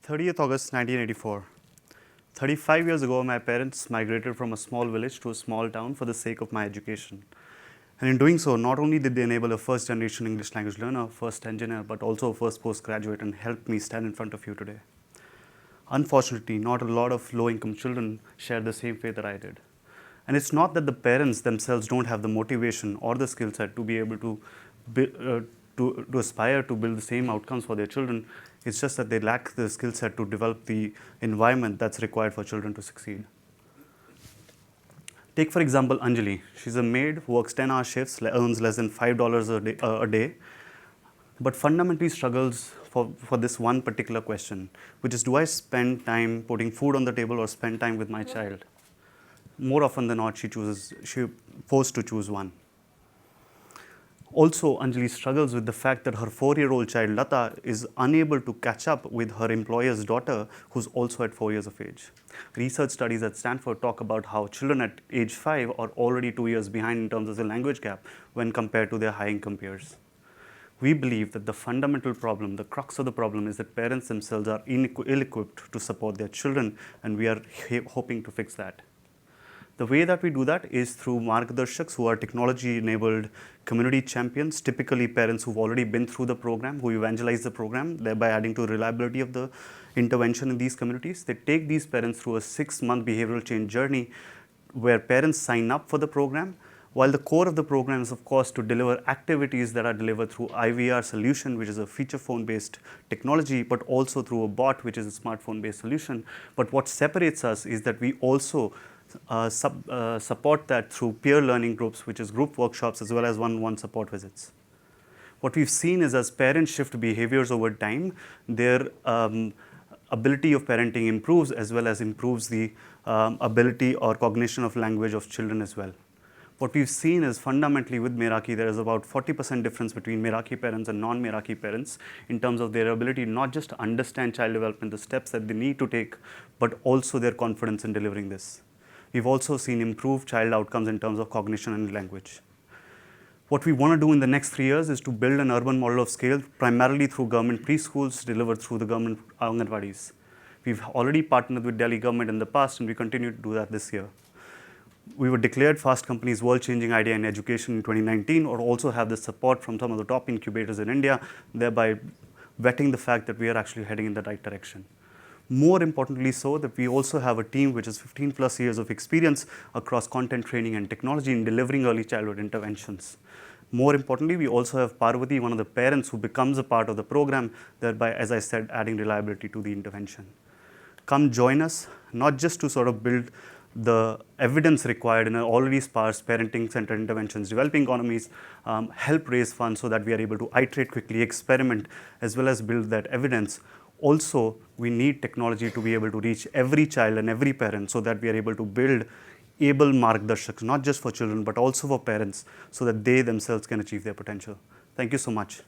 30th August 1984. 35 years ago, my parents migrated from a small village to a small town for the sake of my education. And in doing so, not only did they enable a first generation English language learner, first engineer, but also a first postgraduate and helped me stand in front of you today. Unfortunately, not a lot of low income children share the same fate that I did. And it's not that the parents themselves don't have the motivation or the skill set to be able to to aspire to build the same outcomes for their children. It's just that they lack the skill set to develop the environment that's required for children to succeed. Take, for example, Anjali. She's a maid who works 10-hour shifts, earns less than $5 a day, but fundamentally struggles for this one particular question, which is, do I spend time putting food on the table or spend time with my child? More often than not, she's forced to choose one. Also, Anjali struggles with the fact that her 4-year-old child, Lata, is unable to catch up with her employer's daughter, who's also at 4 years of age. Research studies at Stanford talk about how children at age 5 are already 2 years behind in terms of the language gap when compared to their high-income peers. We believe that the fundamental problem, the crux of the problem, is that parents themselves are ill-equipped to support their children, and we are hoping to fix that. The way that we do that is through Margdarshaks, who are technology-enabled community champions, typically parents who've already been through the program, who evangelize the program, thereby adding to reliability of the intervention in these communities. They take these parents through a 6-month behavioral change journey where parents sign up for the program, while the core of the program is, of course, to deliver activities that are delivered through IVR solution, which is a feature phone-based technology, but also through a bot, which is a smartphone-based solution. But what separates us is that we also support that through peer learning groups, which is group workshops, as well as one-on-one support visits. What we've seen is as parents shift behaviors over time, their ability of parenting improves, as well as improves the ability or cognition of language of children as well. What we've seen is fundamentally with Meraki, there is about 40% difference between Meraki parents and non-Meraki parents in terms of their ability not just to understand child development, the steps that they need to take, but also their confidence in delivering this. We've also seen improved child outcomes in terms of cognition and language. What we want to do in the next 3 years is to build an urban model of scale, primarily through government preschools delivered through the government Anganwadis. We've already partnered with Delhi government in the past, and we continue to do that this year. We were declared Fast Company's world-changing idea in education in 2019, or also have the support from some of the top incubators in India, thereby vetting the fact that we are actually heading in the right direction. More importantly so, that we also have a team which has 15 plus years of experience across content training and technology in delivering early childhood interventions. More importantly, we also have Parvati, one of the parents who becomes a part of the program, thereby, as I said, adding reliability to the intervention. Come join us, not just to sort of build the evidence required in an already sparse parenting-centered interventions, developing economies, help raise funds so that we are able to iterate quickly, experiment, as well as build that evidence. Also, we need technology to be able to reach every child and every parent so that we are able to build able Margdarshaks, not just for children, but also for parents, so that they themselves can achieve their potential. Thank you so much.